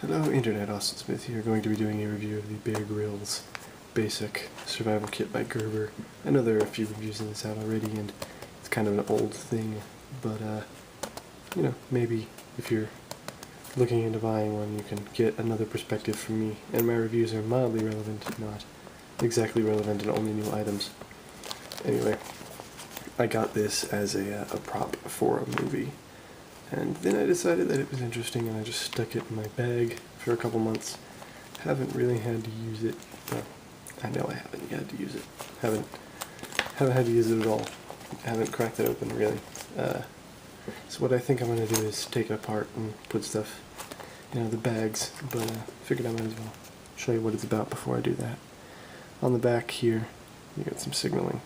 Hello Internet, Austin Smith here, going to be doing a review of the Grylls basic survival kit by Gerber. I know there are a few reviews of this out already and it's kind of an old thing, but you know, maybe if you're looking into buying one you can get another perspective from me, and my reviews are mildly relevant, not exactly relevant, and only new items. Anyway, I got this as a prop for a movie. And then I decided that it was interesting and I just stuck it in my bag for a couple months. Haven't really had to use it. Well, I know I haven't had to use it. Haven't had to use it at all. Haven't cracked it open really. So what I think I'm going to do is take it apart and put stuff in the bags, but figured I might as well show you what it's about before I do that. On the back here, you got some signaling,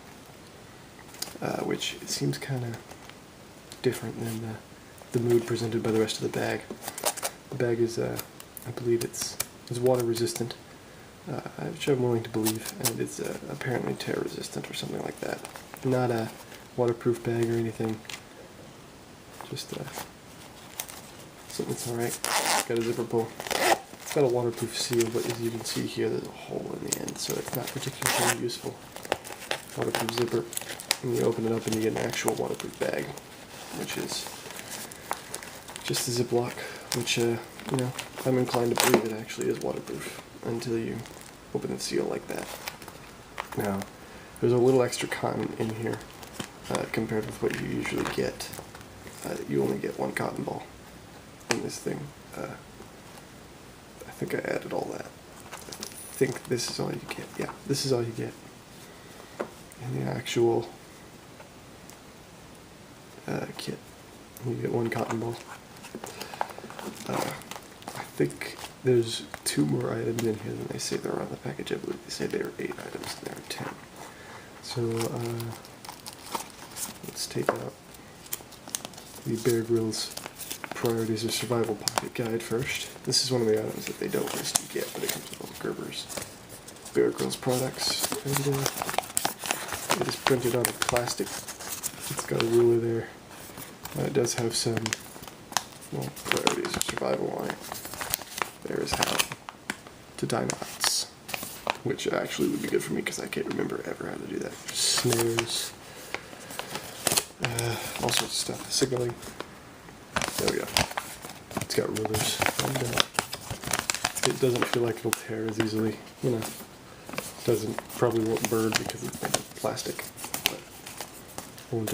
which it seems kind of different than the mood presented by the rest of the bag. The bag is, I believe it's water resistant, which I'm willing to believe, and it's apparently tear resistant or something like that. Not a waterproof bag or anything, just something that's alright. Got a zipper pull. It's got a waterproof seal, but as you can see here there's a hole in the end, so it's not particularly useful. Waterproof zipper, and you open it up and you get an actual waterproof bag, which is just a Ziploc, which, you know, I'm inclined to believe it actually is waterproof until you open the seal like that. Now, there's a little extra cotton in here compared with what you usually get. You only get one cotton ball in this thing. I think I added all that. I think this is all you get. Yeah, this is all you get in the actual kit. You get one cotton ball. I think there's 2 more items in here than they say there are on the package. I believe they say there are 8 items and there are 10. So let's take out the Bear Grylls Priorities of Survival Pocket Guide first. This is one of the items that they don't list you get, but it comes with all the Gerber's Bear Grylls products. And it is printed out of plastic. It's got a ruler there. It does have some, well, priorities of survival on it. There is how to tie knots, which actually would be good for me because I can't remember ever how to do that. Snares, all sorts of stuff. Signaling. There we go. It's got rulers. And, it doesn't feel like it'll tear as easily. You know, probably won't burn because it's made of plastic, but won't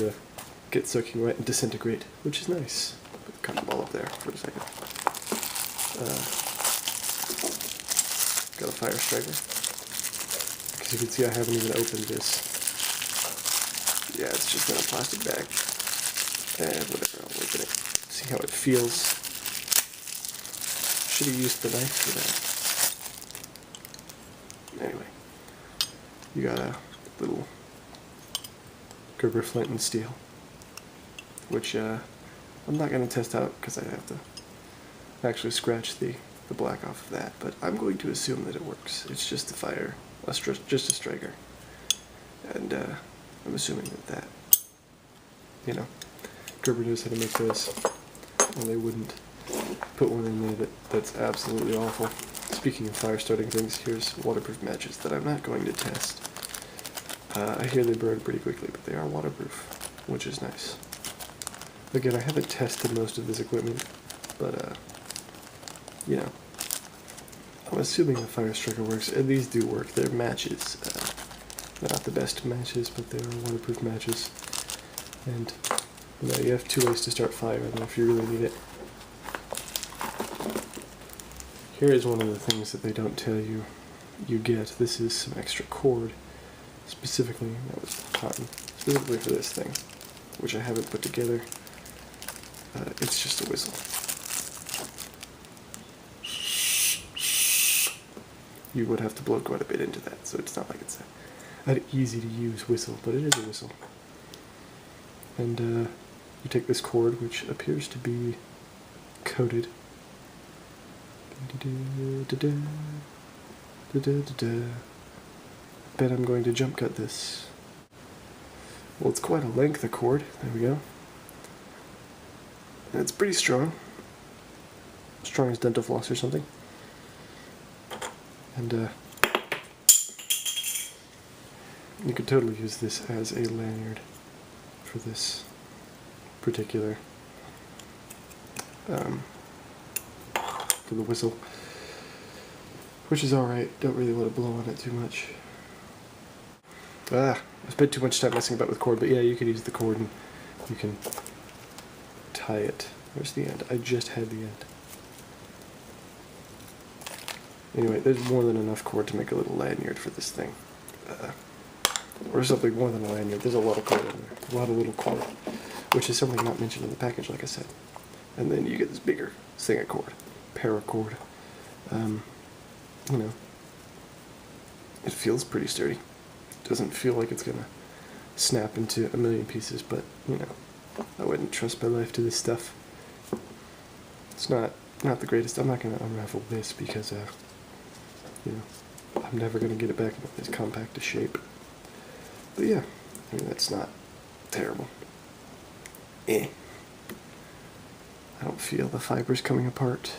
get soaking wet and disintegrate, which is nice. Put the cotton ball up there for a second. Got a fire striker. As you can see, I haven't even opened this. Yeah, it's just in a plastic bag. And whatever, I'll open it. See how it feels. Should have used the knife for that. Anyway, you got a little Gerber flint and steel, which I'm not going to test out because I have to actually scratch the black off of that, but I'm going to assume that it works. It's just just a striker, and I'm assuming that you know, Gerber knows how to make those, and they wouldn't put one in there that's absolutely awful. Speaking of fire starting things, here's waterproof matches that I'm not going to test. I hear they burn pretty quickly, but they are waterproof, which is nice. Again, I haven't tested most of this equipment, but you know, I'm assuming the fire striker works, and these do work. They're matches. They're not the best matches, but they are waterproof matches. And you know, you have 2 ways to start fire, and if you really need it. Here is one of the things that they don't tell you you get. This is some extra cord, specifically, that was cotton, specifically for this thing, which I haven't put together. It's just a whistle. You would have to blow quite a bit into that, so it's not like it's an easy to use whistle, but it is a whistle. And you take this cord, which appears to be coated. Bet I'm going to jump cut this. Well, it's quite a length of cord. There we go. And it's pretty strong. strong as dental floss or something. And you could totally use this as a lanyard for this particular, for the whistle, which is alright. Don't really want to blow on it too much. I spent too much time messing about with cord, but yeah, you could use the cord and you can tie it. Where's the end? I just had the end. Anyway, there's more than enough cord to make a little lanyard for this thing. Or something more than a lanyard. There's a lot of cord in there. A lot of little cord. Which is something not mentioned in the package, like I said. And then you get this bigger thing of cord. Paracord. You know, it feels pretty sturdy. Doesn't feel like it's gonna snap into a million pieces, but, you know, I wouldn't trust my life to this stuff. It's not the greatest. I'm not gonna unravel this because, you know, I'm never gonna get it back in this compact shape. But yeah, I mean, that's not terrible. I don't feel the fibers coming apart.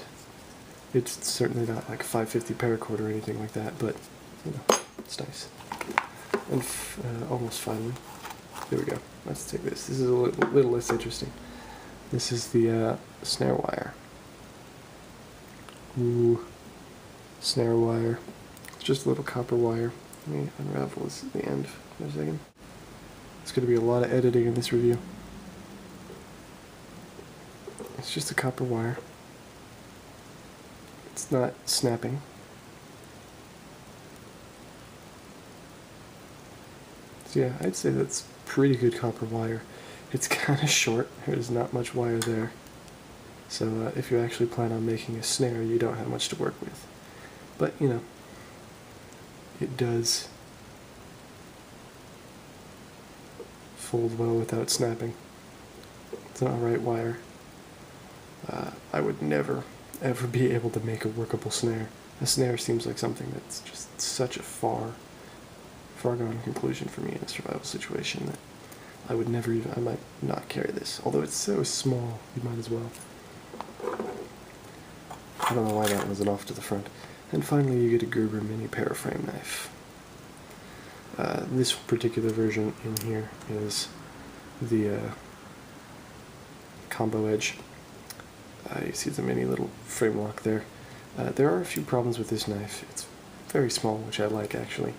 It's certainly not like 550 paracord or anything like that, but, you know, it's nice. And almost finally, there we go. Let's take this. This is a little less interesting. This is the snare wire. Ooh, snare wire. It's just a little copper wire. Let me unravel this at the end for a second. It's going to be a lot of editing in this review. It's just a copper wire. It's not snapping. So yeah, I'd say that's pretty good copper wire. It's kind of short. There's not much wire there. So if you actually plan on making a snare, you don't have much to work with. But, you know, it does fold well without snapping. It's an alright wire. I would never, ever be able to make a workable snare. A snare seems like something that's just such a far-gone conclusion for me in a survival situation that I would never even, I might not carry this. Although it's so small, you might as well. I don't know why that wasn't off to the front. And finally you get a Gerber mini paraframe knife. This particular version in here is the combo edge. You see the mini little frame lock there. There are a few problems with this knife. It's very small, which I like actually.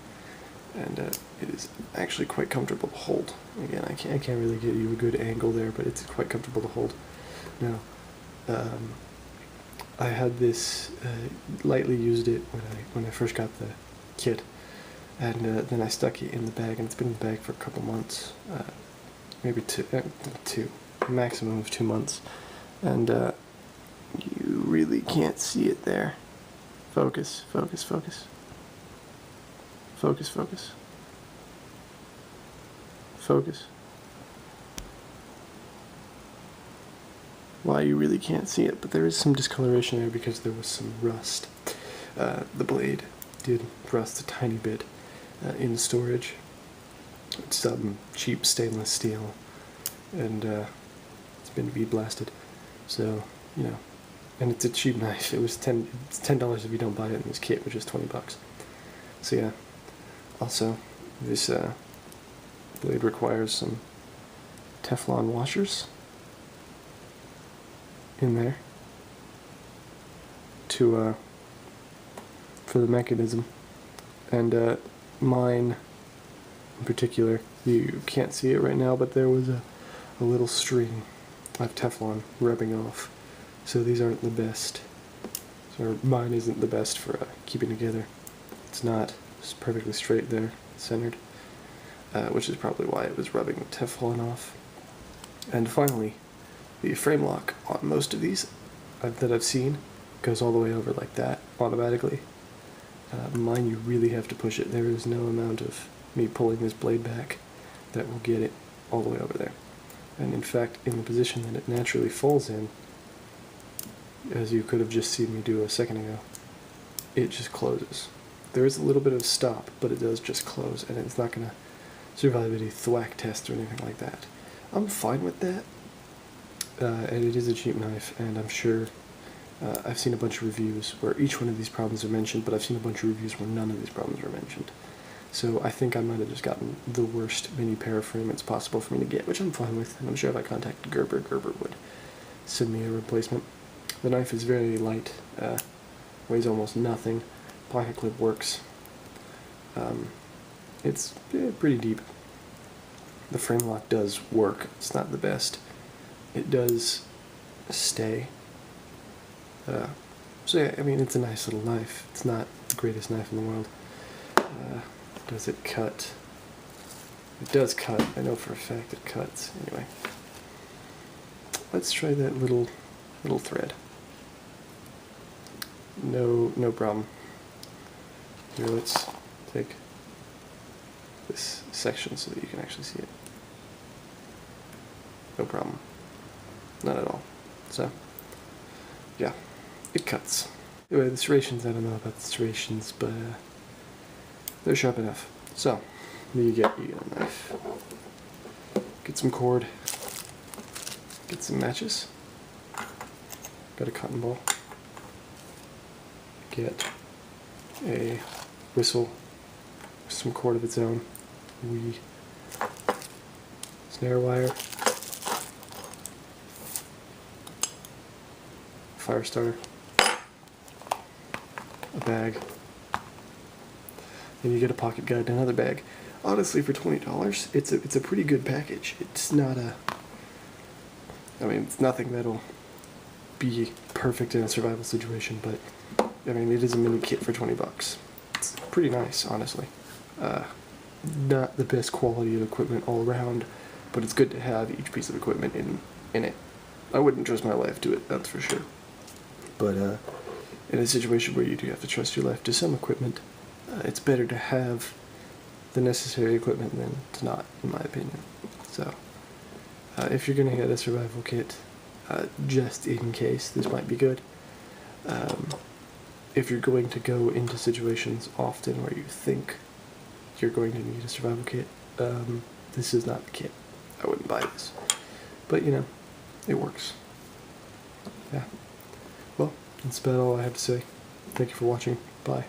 And it is actually quite comfortable to hold. Again, I can't really get you a good angle there, but it's quite comfortable to hold. Now, I had this, lightly used it when I first got the kit, and then I stuck it in the bag, and it's been in the bag for a couple months, maybe two, maximum of 2 months, and you really can't see it there. Focus, focus, focus. Focus, focus. Focus. Well, you really can't see it, but there is some discoloration there because there was some rust. The blade did rust a tiny bit in storage. It's some cheap stainless steel, and it's been V-blasted. So, you know, and it's a cheap knife. It was $10 if you don't buy it in this kit, which is $20. So yeah. Also, this blade requires some Teflon washers in there to for the mechanism, and mine in particular, you can't see it right now, but there was a little string of Teflon rubbing off, so these aren't the best. So mine isn't the best for keeping together. It's not. It's perfectly straight there, centered, which is probably why it was rubbing the Teflon off. And finally, the frame lock on most of these that I've seen goes all the way over like that, automatically. Mine, you really have to push it. There is no amount of me pulling this blade back that will get it all the way over there. And in fact, in the position that it naturally falls in, as you could have just seen me do a second ago, it just closes. There is a little bit of stop, but it does just close, and it's not going to survive any thwack test or anything like that. I'm fine with that, and it is a cheap knife, and I'm sure I've seen a bunch of reviews where each one of these problems are mentioned, but I've seen a bunch of reviews where none of these problems were mentioned. So I think I might have just gotten the worst mini paraframe it's possible for me to get, which I'm fine with, and I'm sure if I contacted Gerber, Gerber would send me a replacement. The knife is very light, weighs almost nothing, pocket clip works. It's pretty deep. The frame lock does work, it's not the best. It does stay. So yeah, I mean, it's a nice little knife. It's not the greatest knife in the world. Does it cut? It does cut. I know for a fact it cuts. Anyway, let's try that little thread. No problem. Here, let's take this section so that you can actually see it. No problem. Not at all. So, yeah, it cuts. Anyway, the serrations, I don't know about the serrations, but they're sharp enough. So, what do you get? You get a knife. Get some cord. Get some matches. Got a cotton ball. Get a whistle with some cord of its own. Snare wire. Fire starter. A bag. And you get a pocket guide and another bag. Honestly, for $20, it's a pretty good package. It's not I mean, it's nothing that'll be perfect in a survival situation, but I mean, it is a mini kit for $20. It's pretty nice, honestly. Not the best quality of equipment all around, but it's good to have each piece of equipment in it. I wouldn't trust my life to it, that's for sure. But in a situation where you do have to trust your life to some equipment, it's better to have the necessary equipment than to not, in my opinion. So, if you're going to get a survival kit, just in case, this might be good. If you're going to go into situations often where you think you're going to need a survival kit, this is not the kit. I wouldn't buy this. But, you know, it works. Yeah. Well, that's about all I have to say. Thank you for watching. Bye.